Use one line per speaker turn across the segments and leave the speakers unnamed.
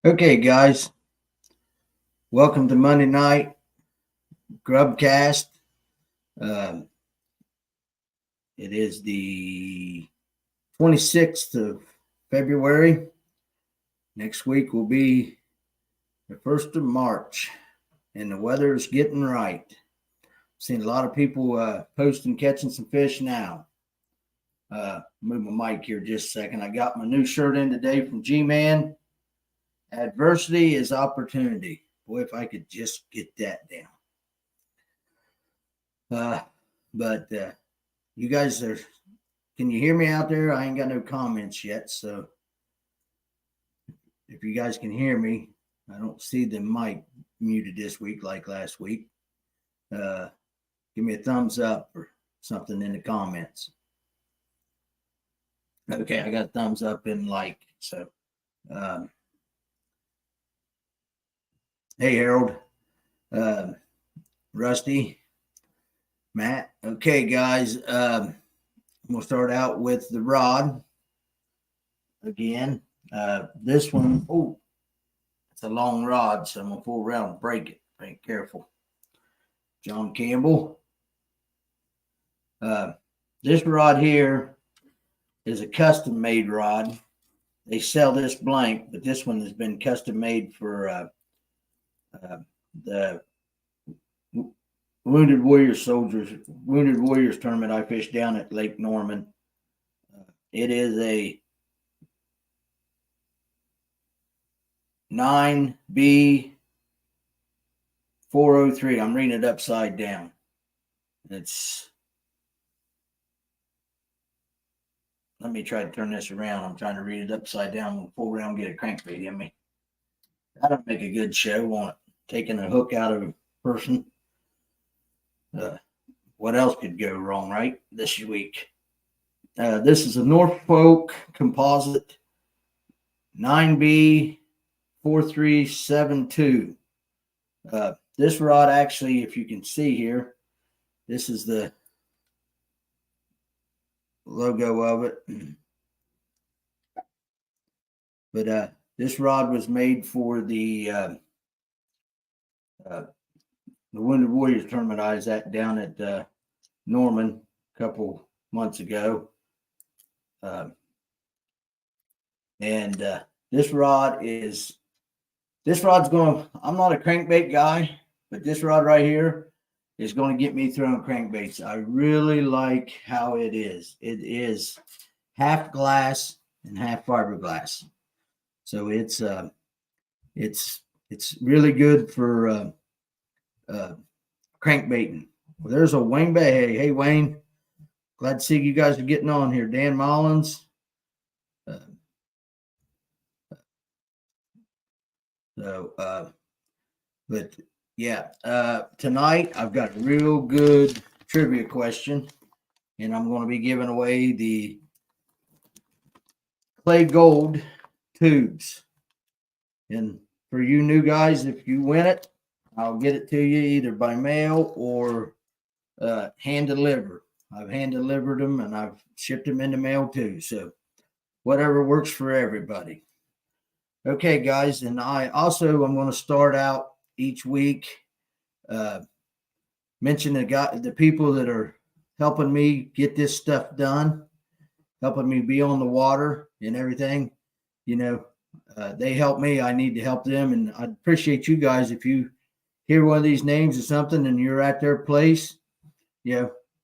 Okay, guys, welcome to Monday night Grubb Cast. Um, it is the 26th of February. Next week will be the 1st of March, and the weather is getting right. Seen a lot of people posting catching some fish now. Move my mic here just a second. I got my new shirt in today from G-Man. Adversity is opportunity. Boy, if I could just get that down. But you guys can you hear me out there? I ain't got no comments yet. So if you guys can hear me, I don't see the mic muted this week like last week. Give me a thumbs up or something in the comments. Okay, I got a thumbs up and like. So, hey, Harold, Rusty, Matt. Okay, guys, we'll start out with the rod again. This one, it's a long rod, so I'm going to pull around and break it. Be careful. John Campbell. This rod here is a custom made rod. They sell this blank, but this one has been custom made for the Wounded Warriors tournament I fished down at Lake Norman. It is a 9B 403. I'm reading it upside down. Let me try to turn this around. I'm trying to read it upside down. We'll pull around and get a crankbait in me. That'll make a good show, won't it? Taking a hook out of a person. What else could go wrong, right? This week. This is a Norfolk composite 9B 4372. This rod actually, if you can see here, this is the logo of it. But this rod was made for the Wounded Warriors tournament I was at down at Norman a couple months ago. And this rod's going, I'm not a crankbait guy, but this rod right here is going to get me throwing crankbaits. I really like how it is. It is half glass and half fiberglass. So it's really good for crankbaiting. Well, there's a Wayne Bay. Hey, Wayne. Glad to see you guys are getting on here. Dan Mullins. But yeah, tonight I've got a real good trivia question, and I'm going to be giving away the Clay Gold tubes. And for you new guys, if you win it, I'll get it to you either by mail or hand deliver. I've hand delivered them and I've shipped them in the mail too. So whatever works for everybody. Okay, guys, and I'm going to start out each week mention the people that are helping me get this stuff done, helping me be on the water and everything. You know, they help me. I need to help them, and I'd appreciate you guys if you hear one of these names or something and you're at their place,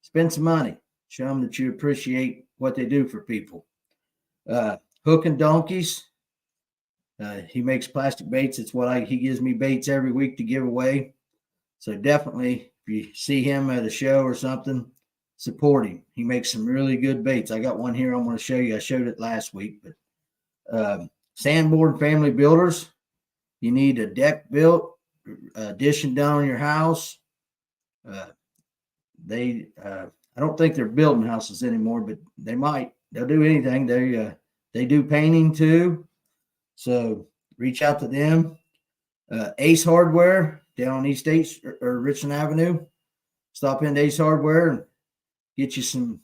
spend some money. Show them that you appreciate what they do for people. Hook and Donkeys. He makes plastic baits. It's he gives me baits every week to give away. So definitely, if you see him at a show or something, support him. He makes some really good baits. I got one here I'm going to show you. I showed it last week. But Sanborn Family Builders. You need a deck built, addition done on your house. I don't think they're building houses anymore, but they might. They'll do anything. They do painting too. So reach out to them. Ace Hardware down on East 8th or Richland Avenue. Stop into Ace Hardware and get you some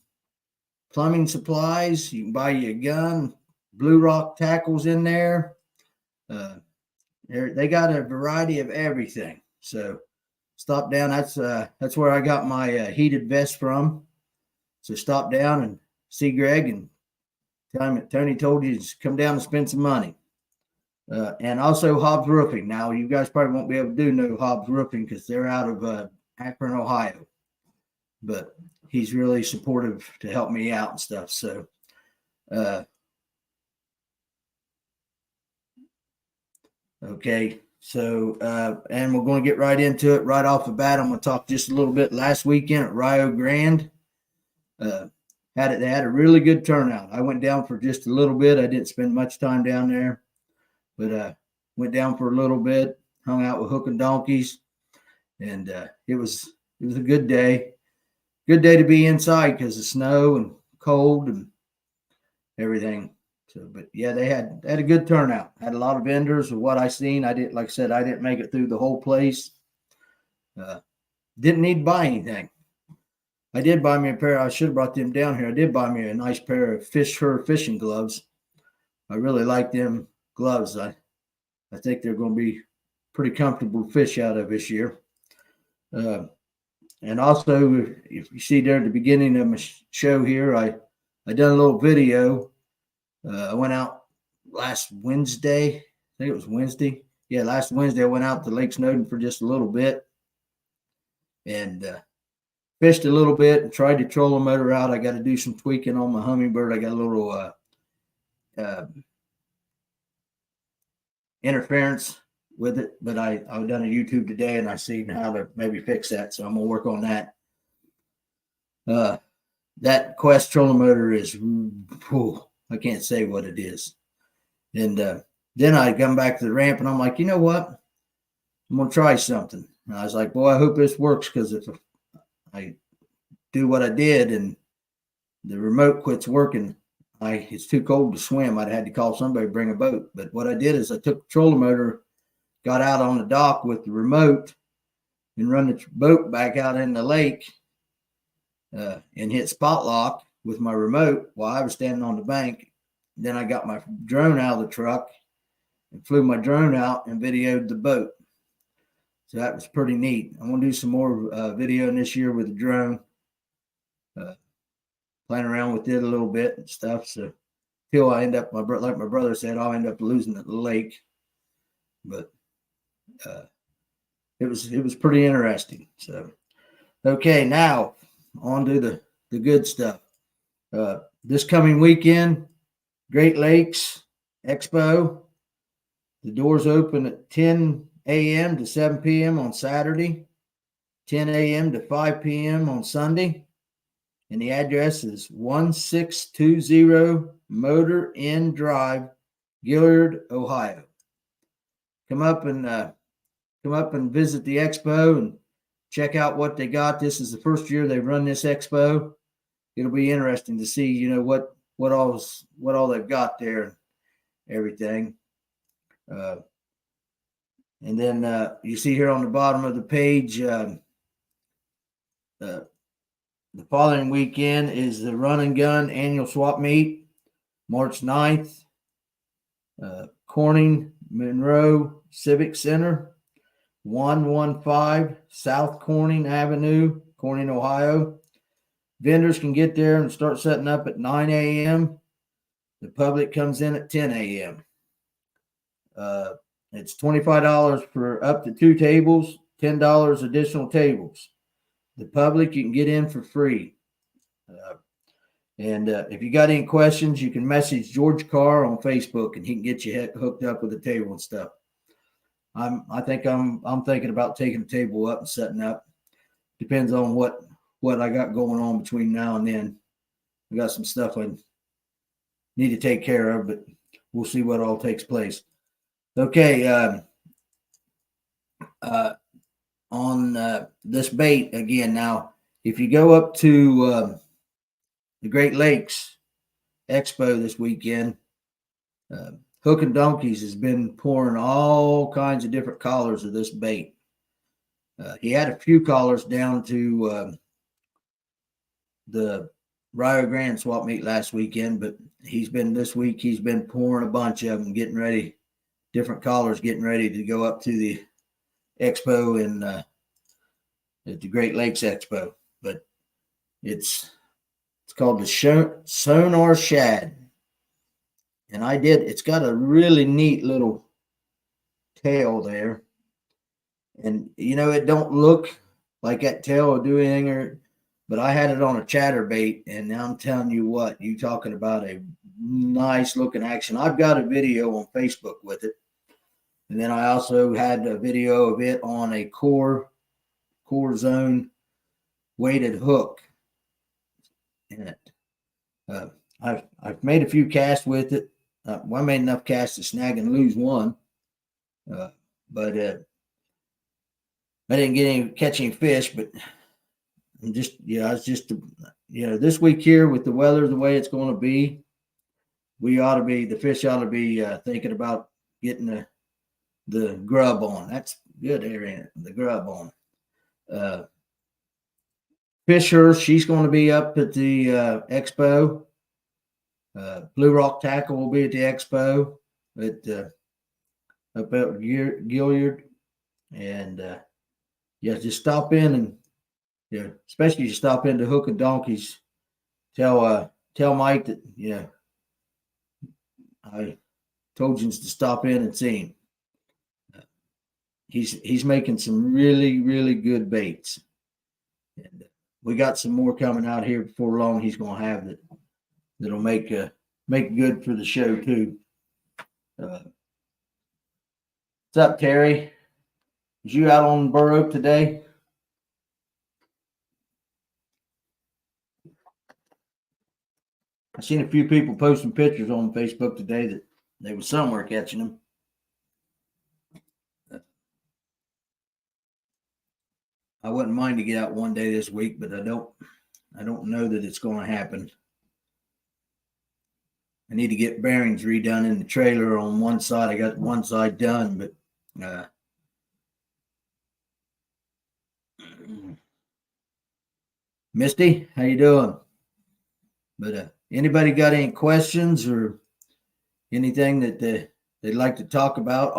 plumbing supplies. You can buy you a gun. Blue Rock tackles in there. They got a variety of everything. So stop down. That's where I got my heated vest from. So stop down and see Greg and tell him that Tony told you to come down and spend some money. And also Hobbs Roofing. Now, you guys probably won't be able to do no Hobbs Roofing because they're out of Akron, Ohio. But he's really supportive to help me out and stuff. So, okay. So, and we're going to get right into it right off the bat. I'm going to talk just a little bit. Last weekend at Rio Grande, they had a really good turnout. I went down for just a little bit. I didn't spend much time down there, but went down for a little bit, hung out with Hook and Donkeys, and it was a good day. Good day to be inside because of snow and cold and everything. So, but yeah, they had a good turnout. Had a lot of vendors of what I seen. I didn't make it through the whole place. Didn't need to buy anything. I did buy me a pair. I should have brought them down here. I did buy me a nice pair of fur fishing gloves. I really like them gloves. I think they're going to be pretty comfortable to fish out of this year. And also, if you see there at the beginning of my show here, I done a little video. I went out last Wednesday. I think it was Wednesday. Yeah, last Wednesday I went out to Lake Snowden for just a little bit and fished a little bit and tried to troll the motor out. I got to do some tweaking on my Humminbird. I got a little interference with it, but I've done a YouTube today and I seen how to maybe fix that. So I'm going to work on that. That Quest trolling motor is, I can't say what it is. And then I come back to the ramp and I'm like, you know what? I'm going to try something. And I was like, boy, I hope this works because if I do what I did and the remote quits working, it's too cold to swim. I'd had to call somebody to bring a boat. But what I did is I took the trolling motor, got out on the dock with the remote and run the boat back out in the lake and hit spot lock with my remote while I was standing on the bank. Then I got my drone out of the truck and flew my drone out and videoed the boat. So that was pretty neat. I'm going to do some more videoing this year with the drone. Playing around with it a little bit and stuff. So till I end up, like my brother said, I'll end up losing the lake. But it was pretty interesting. So, okay, now on to the good stuff. This coming weekend, Great Lakes Expo. The doors open at 10 a.m. to 7 p.m. on Saturday, 10 a.m. to 5 p.m. on Sunday. And the address is 1620 Motor Inn Drive, Gillard, Ohio. Come up and visit the expo and check out what they got. This is the first year they've run this expo. It'll be interesting to see, what all they've got there and everything. And then you see here on the bottom of the page, the following weekend is the Run and Gun Annual Swap Meet, March 9th, Corning Monroe Civic Center, 115 South Corning Avenue, Corning, Ohio. Vendors can get there and start setting up at 9 a.m. The public comes in at 10 a.m. It's $25 for up to 2 tables, $10 additional tables. The public, you can get in for free. And if you got any questions, you can message George Carr on Facebook, and he can get you hooked up with the table and stuff. I'm thinking about taking the table up and setting up. Depends on what I got going on between now and then. I got some stuff I need to take care of, but we'll see what all takes place. Okay. On this bait again. Now, if you go up to the Great Lakes Expo this weekend, Hook and Donkeys has been pouring all kinds of different collars of this bait. He had a few collars down to the Rio Grande swap meet last weekend, but this week he's been pouring a bunch of them, getting ready different callers getting ready to go up to the expo in at the Great Lakes Expo. But it's called the Sonar Shad. And it's got a really neat little tail there. And, it don't look like that tail will do anything, but I had it on a chatterbait, and now I'm telling you what, you talking about a nice looking action. I've got a video on Facebook with it. And then I also had a video of it on a core zone weighted hook in it. I've made a few casts with it. I made enough casts to snag and lose one, but I didn't catch any fish. But it's just this week here with the weather the way it's going to be, the fish ought to be thinking about getting the grub on. That's good area, the grub on. Fisher, she's going to be up at the expo. Blue Rock Tackle will be at the expo up at Gilliard, and just stop in and especially if you stop into Hook and Donkeys. Tell Mike that I told you to stop in and see him. He's making some really, really good baits, and we got some more coming out here before long. He's going to have that'll make good for the show too. What's up, Terry? Was you out on Burr Oak today? I seen a few people posting pictures on Facebook today that they were somewhere catching them. I wouldn't mind to get out one day this week, but I don't know that it's going to happen. I need to get bearings redone in the trailer on one side. I got one side done, but Misty, how you doing? But anybody got any questions or anything that they'd like to talk about?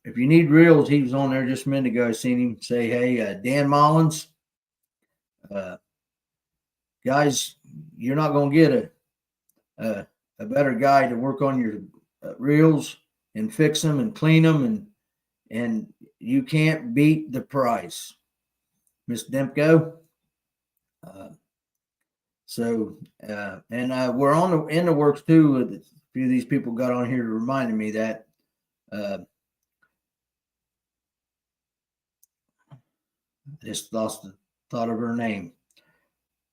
If you need reels, he was on there just a minute ago. I seen him say, "Hey, Dan Mullins, guys, you're not going to get a better guy to work on your reels and fix them and clean them, and you can't beat the price, Miss Demko." We're in the works too. A few of these people got on here reminding me that. I just lost the thought of her name.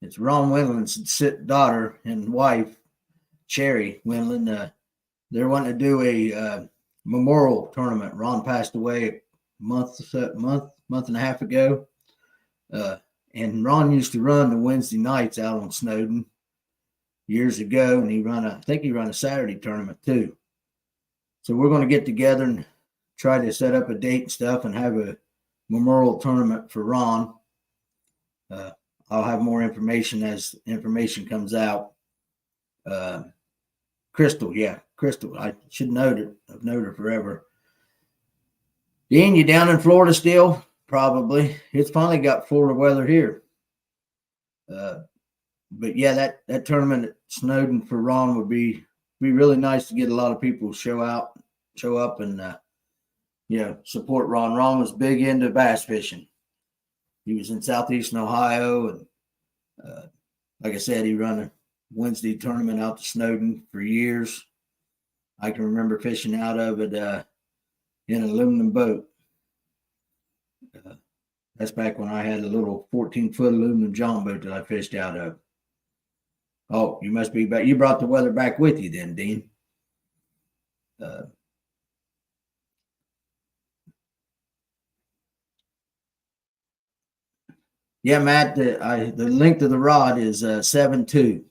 It's Ron Wendland's daughter and wife, Sherry Wendland. They're wanting to do a memorial tournament. Ron passed away a month and a half ago. And Ron used to run the Wednesday nights out on Snowden years ago, and I think he ran a Saturday tournament too. So we're going to get together and try to set up a date and stuff and have a memorial tournament for Ron. I'll have more information as information comes out. Crystal. I should know it. I've known her forever. Dean, you down in Florida still? Probably. It's finally got Florida weather here. But yeah, that tournament at Snowden for Ron would be really nice to get a lot of people show up and support Ron. Ron was big into bass fishing. He was in southeastern Ohio, and like I said, he ran a Wednesday tournament out to Snowden for years. I can remember fishing out of it in an aluminum boat. That's back when I had a little 14-foot aluminum John boat that I fished out of. Oh, you must be back. You brought the weather back with you then, Dean. Yeah, Matt, the length of the rod is 7.2.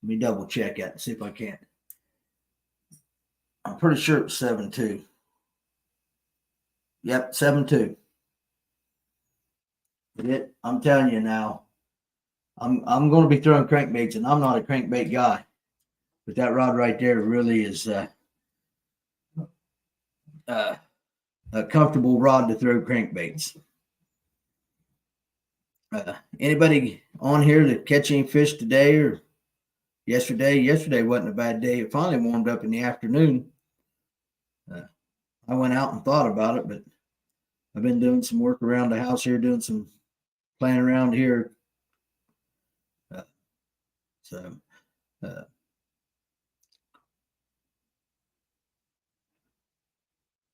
Let me double check that and see if I can. I'm pretty sure it's 7.2. Yep, 7.2. I'm telling you now, I'm going to be throwing crankbaits, and I'm not a crankbait guy, but that rod right there really is a comfortable rod to throw crankbaits. Anybody on here to catch any fish today or yesterday? Yesterday wasn't a bad day. It finally warmed up in the afternoon. I went out and thought about it, but I've been doing some work around the house here, doing some playing around here.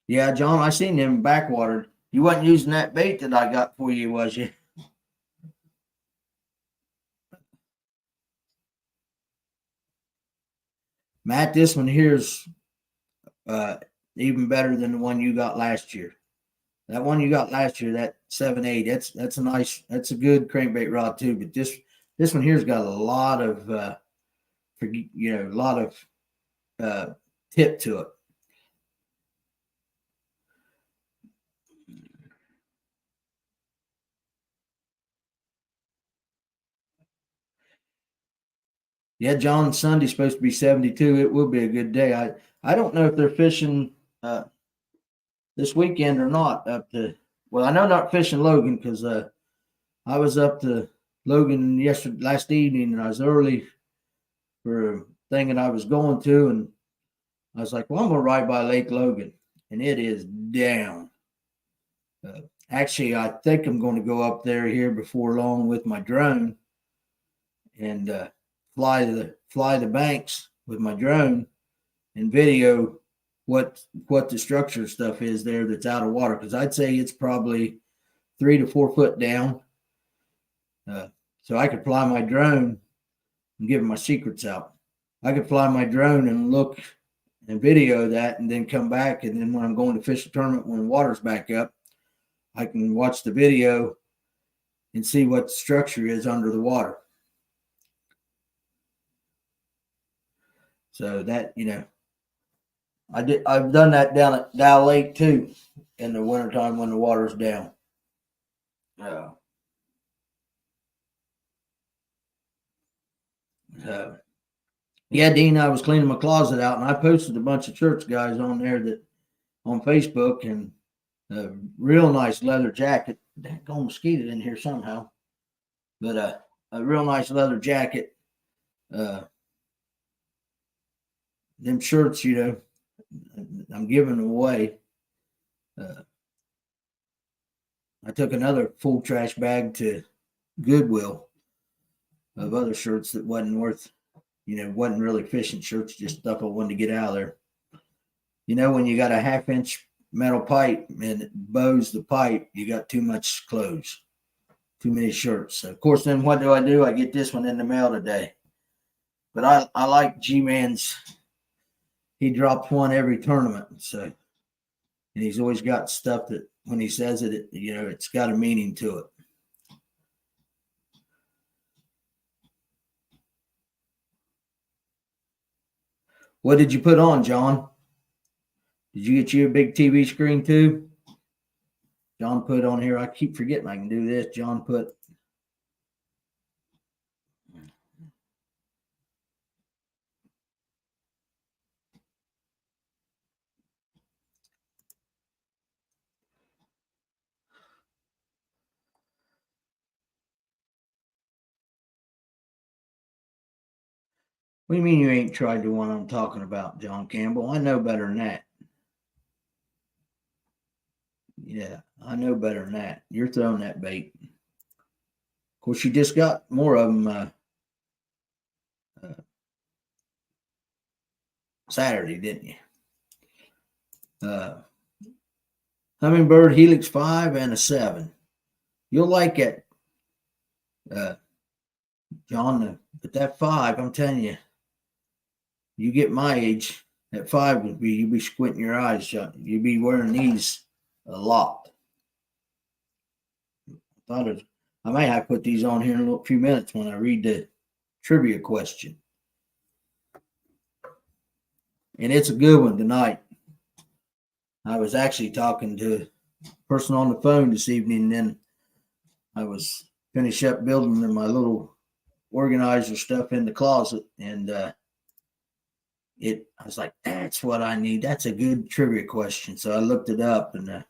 Yeah, John, I seen them backwatered. You wasn't using that bait that I got for you, was you? Matt, this one here's even better than the one you got last year. That one you got last year, that 7.8, that's a nice, that's a good crankbait rod too. But this one here's got a lot of a lot of tip to it. Yeah, John, Sunday's supposed to be 72. It will be a good day. I don't know if they're fishing this weekend or not up to, well, I know not fishing Logan because I was up to Logan last evening and I was early for a thing that I was going to, and I was like, well, I'm going to ride by Lake Logan, and it is down. Actually, I think I'm going to go up there here before long with my drone and fly the banks with my drone and video what the structure stuff is there that's out of water, because I'd say it's probably 3 to 4 foot down. So I could fly my drone and give my secrets out. I could fly my drone and look and video that and then come back, and then when I'm going to fish a tournament when the water's back up, I can watch the video and see what the structure is under the water. So that, I've done that down at Dow Lake too in the wintertime when the water's down. Yeah, Dean, I was cleaning my closet out and I posted a bunch of church guys on there that on Facebook, and a real nice leather jacket. Got mosquito in here somehow, but a real nice leather jacket. Them shirts, I'm giving them away. I took another full trash bag to Goodwill of other shirts that wasn't worth, wasn't really fishing shirts, just stuff I wanted to get out of there. When you got a 1/2-inch metal pipe and it bows the pipe, you got too much clothes, too many shirts. So of course, then what do? I get this one in the mail today. But I like G-Man's. He drops one every tournament. So, and he's always got stuff that when he says it, it's got a meaning to it. What did you put on, John? Did you get you a big TV screen too? John put on here. I keep forgetting I can do this. John put. What do you mean you ain't tried the one I'm talking about, John Campbell? I know better than that. Yeah, I know better than that. You're throwing that bait. Of course, you just got more of them Saturday, didn't you? Humminbird Helix 5 and a 7. You'll like it, John. But that 5, I'm telling you, you get my age, that 5 would be, you'd be squinting your eyes shut. You'd be wearing these a lot. I might have to put these on here in a few minutes when I read the trivia question. And it's a good one tonight. I was actually talking to a person on the phone this evening, and then I was finish up building my little organizer stuff in the closet, and I was like, that's what I need. That's a good trivia question. So I looked it up and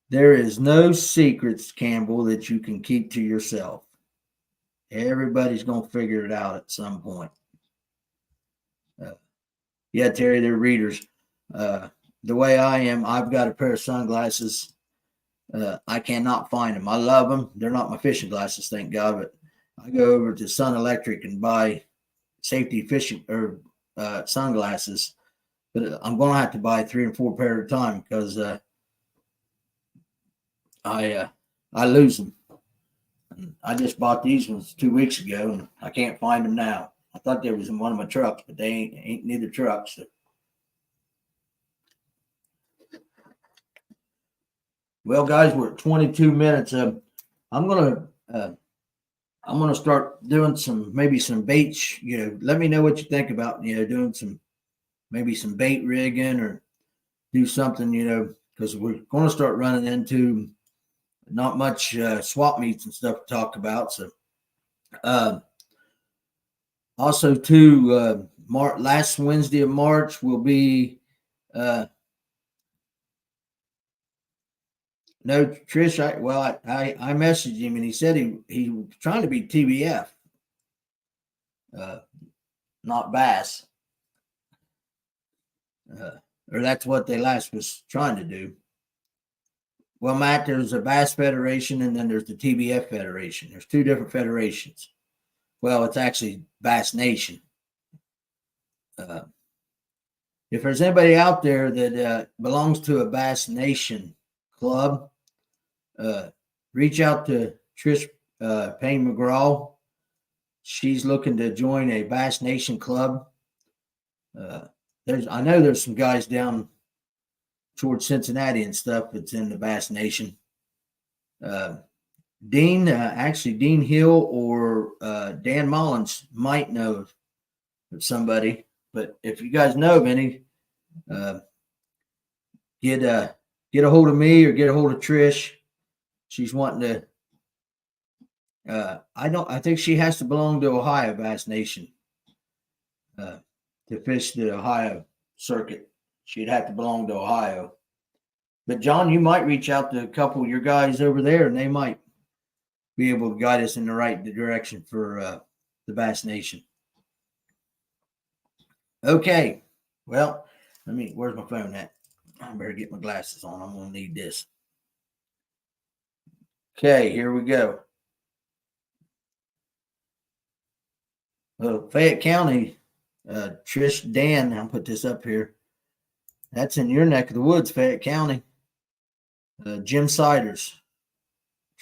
there is no secrets, Campbell, that you can keep to yourself. Everybody's going to figure it out at some point. Yeah, Terry, they're readers. The way I am, I've got a pair of sunglasses. I cannot find them. I love them. They're not my fishing glasses, thank God, but I go over to Sun Electric and buy safety fishing or sunglasses. But I'm going to have to buy 3 or 4 pair at a time because I lose them. I just bought these ones 2 weeks ago, and I can't find them now. I thought they was in one of my trucks, but they ain't neither trucks. So. Well, guys, we're at 22 minutes. I'm gonna start doing maybe some baits. Let me know what you think about doing maybe some bait rigging or do something. Because we're going to start running into not much swap meets and stuff to talk about. So, also too, last Wednesday of March will be. No, Trish. I messaged him and he said he was trying to be TBF, not bass, or that's what they last was trying to do. Well, Matt, there's a Bass Federation and then there's the TBF Federation. There's 2 different federations. Well, it's actually Bass Nation. If there's anybody out there that belongs to a Bass Nation club, reach out to Trish Payne McGraw. She's looking to join a Bass Nation club. I know there's some guys down towards Cincinnati and stuff that's in the Bass Nation. Dean Hill or Dan Mullins might know of somebody, but if you guys know of any, get a hold of me or get a hold of Trish. She's wanting to. I think she has to belong to Ohio Bass Nation to fish the Ohio circuit. She'd have to belong to Ohio. But John, you might reach out to a couple of your guys over there, and they might be able to guide us in the right direction for the Bass Nation. Okay. Well, where's my phone at? I better get my glasses on. I'm going to need this. Okay, here we go. Well, Fayette County, Trish, Dan, I'll put this up here. That's in your neck of the woods, Fayette County. Jim Siders.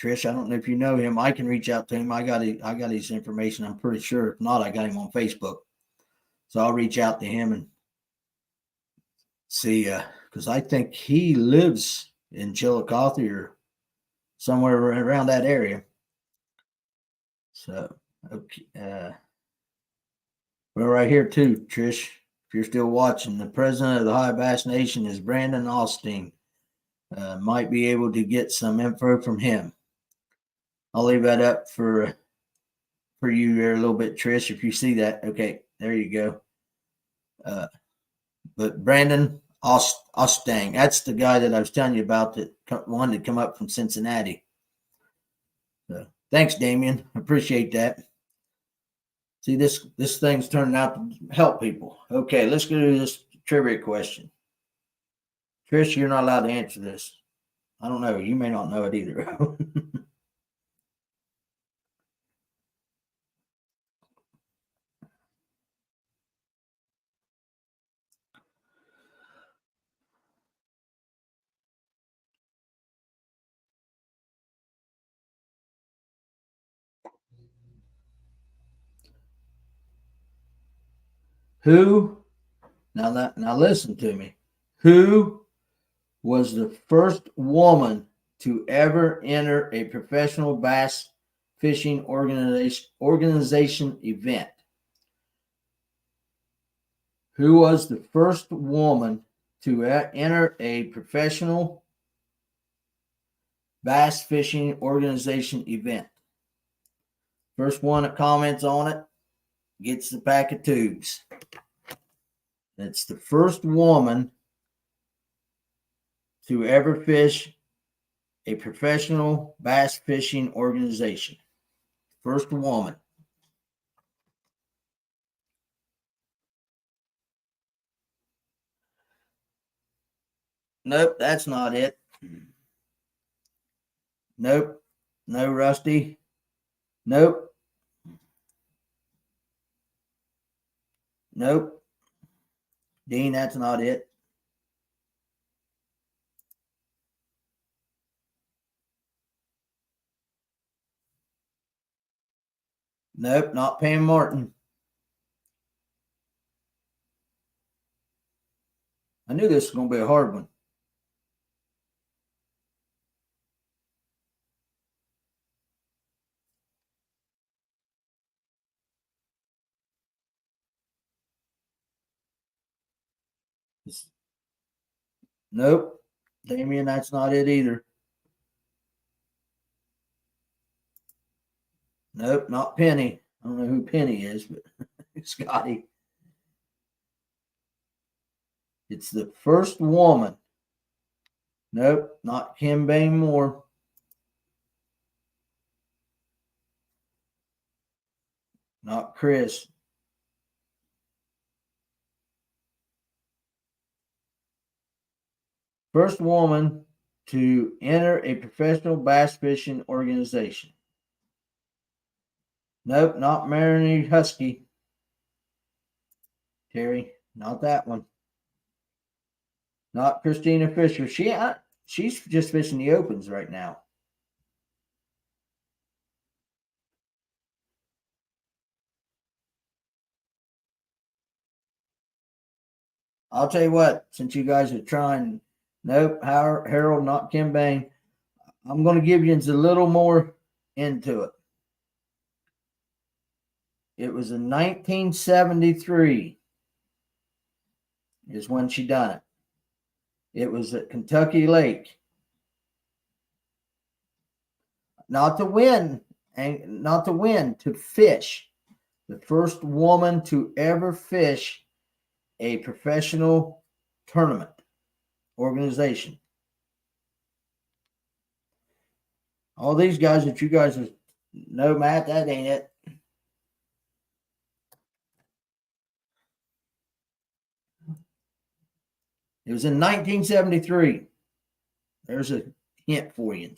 Trish, I don't know if you know him. I can reach out to him. I got his information. I'm pretty sure. If not, I got him on Facebook. So I'll reach out to him and see, because I think he lives in Chillicothe or somewhere around that area. So, okay. Well, right here too, Trish, if you're still watching, the president of the Ohio Bass Nation is Brandon Austin. Might be able to get some info from him. I'll leave that up for you there a little bit, Trish. If you see that, okay, there you go. But Brandon Austin, that's the guy that I was telling you about that wanted to come up from Cincinnati. So, thanks, Damien. I appreciate that. See, this thing's turning out to help people. Okay, let's go to this trivia question. Trish, you're not allowed to answer this. I don't know. You may not know it either. Now listen to me. Who was the first woman to ever enter a professional bass fishing organization event? Who was the first woman to enter a professional bass fishing organization event? First one that comments on it gets the pack of tubes. That's the first woman to ever fish a professional bass fishing organization. First woman. Nope, that's not it. Nope. No, Rusty. Nope. Nope. Dean, that's not it. Nope, not Pam Martin. I knew this was going to be a hard one. Nope. Damien, that's not it either. Nope, not Penny. I don't know who Penny is, but Scotty. It's the first woman. Nope, not Kim Bain Moore. Not Chris. First woman to enter a professional bass fishing organization. Nope, not Marinee Husky. Terry, not that one. Not Christina Fisher. She's just fishing the opens right now. I'll tell you what, since you guys are trying, nope, Harold, not Kim Bain. I'm going to give you a little more into it. It was in 1973 is when she done it. It was at Kentucky Lake. Not to win, to fish. The first woman to ever fish a professional tournament organization. All these guys that you guys know, Matt, that ain't it. It was in 1973. There's a hint for you.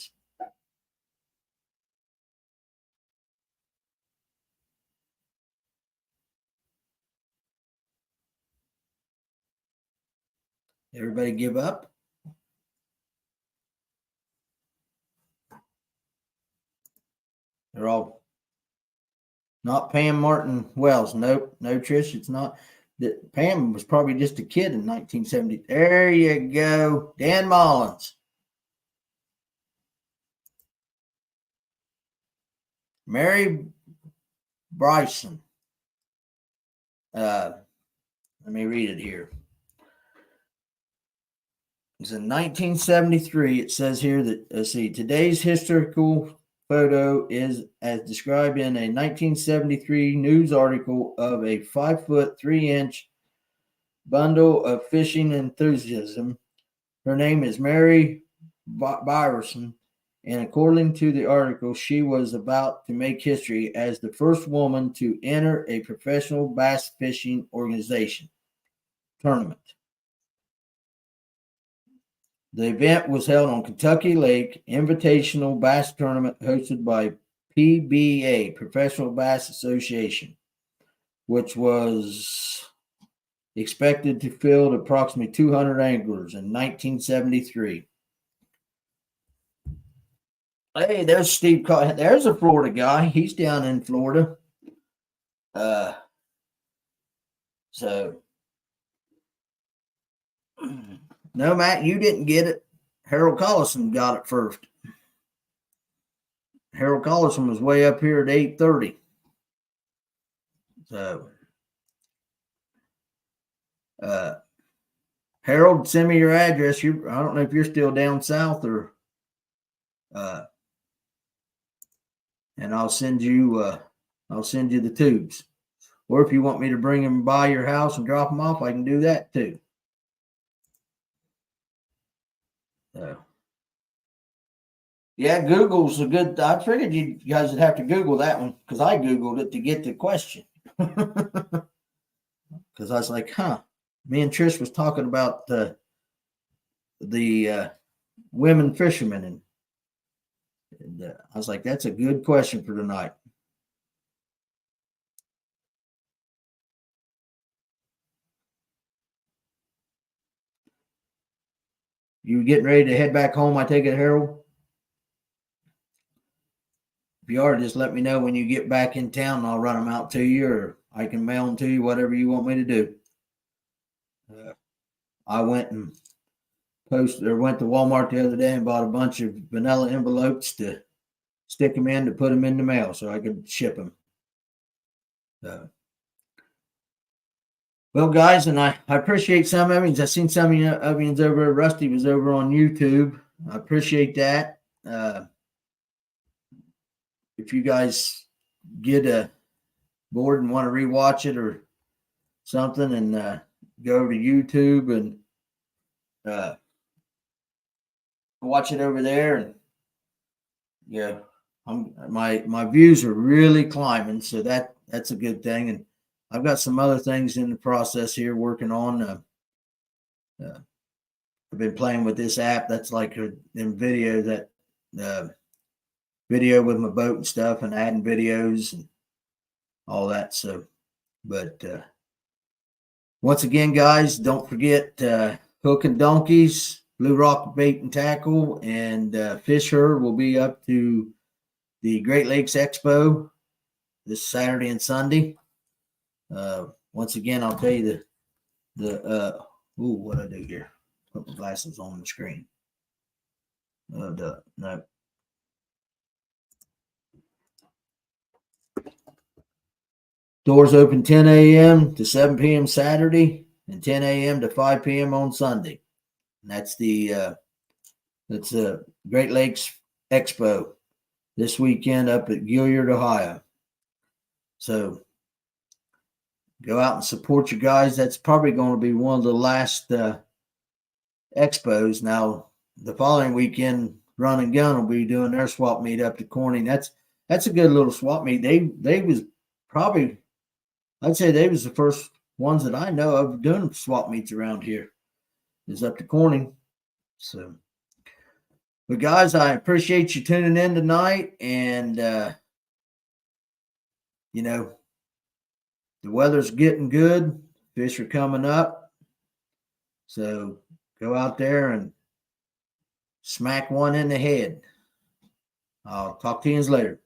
Everybody give up? They're all not Pam Martin Wells. Nope, no Trish. It's not. Pam was probably just a kid in 1970. There you go. Dan Mullins. Mary Bryson. Let me read it here. It's in 1973. It says here that, let's see, today's historical photo is as described in a 1973 news article of a 5-foot 3-inch bundle of fishing enthusiasm. Her name is Mary Bryson, and according to the article, she was about to make history as the first woman to enter a professional bass fishing organization tournament. The event was held on Kentucky Lake Invitational Bass Tournament hosted by PBA, Professional Bass Association, which was expected to field approximately 200 anglers in 1973. Hey, there's Steve. There's a Florida guy. He's down in Florida. So, no, Matt, you didn't get it. Harold Collison got it first. Harold Collison was way up here at 8:30. So, Harold, send me your address. I don't know if you're still down south or. and I'll send you the tubes. Or if you want me to bring them by your house and drop them off, I can do that too. So, yeah, Google's a good. I figured you guys would have to Google that one because I Googled it to get the question. Because I was like, me and Trish was talking about the women fishermen, and I was like, that's a good question for tonight. You getting ready to head back home? I take it, Harold. If you are, just let me know when you get back in town, and I'll run them out to you, or I can mail them to you, whatever you want me to do. I went and went to Walmart the other day and bought a bunch of vanilla envelopes to stick them in to put them in the mail so I could ship them. Well, guys, and I appreciate some of you. I seen some of you over. Rusty was over on YouTube. I appreciate that. If you guys get a bored and want to rewatch it or something, and go over to YouTube and watch it over there, and yeah, my views are really climbing, so that's a good thing. And I've got some other things in the process here working on. I've been playing with this app that's like in video video with my boat and stuff, and adding videos and all that. So, but once again, guys, don't forget Hook and Donkeys, Blue Rock Bait and Tackle, and Fish Her will be up to the Great Lakes Expo this Saturday and Sunday. Once again, I'll tell you what I do here. Put my glasses on the screen. No. Doors open 10 a.m. to 7 p.m. Saturday and 10 a.m. to 5 p.m. on Sunday. And that's the Great Lakes Expo this weekend up at Gilliard, Ohio. So go out and support your guys. That's probably going to be one of the last expos. Now, the following weekend, Run and Gun will be doing their swap meet up to Corning. That's a good little swap meet. They was probably, I'd say they was the first ones that I know of doing swap meets around here. Is up to Corning. So, but guys, I appreciate you tuning in tonight, and the weather's getting good. Fish are coming up. So go out there and smack one in the head. I'll talk to you later.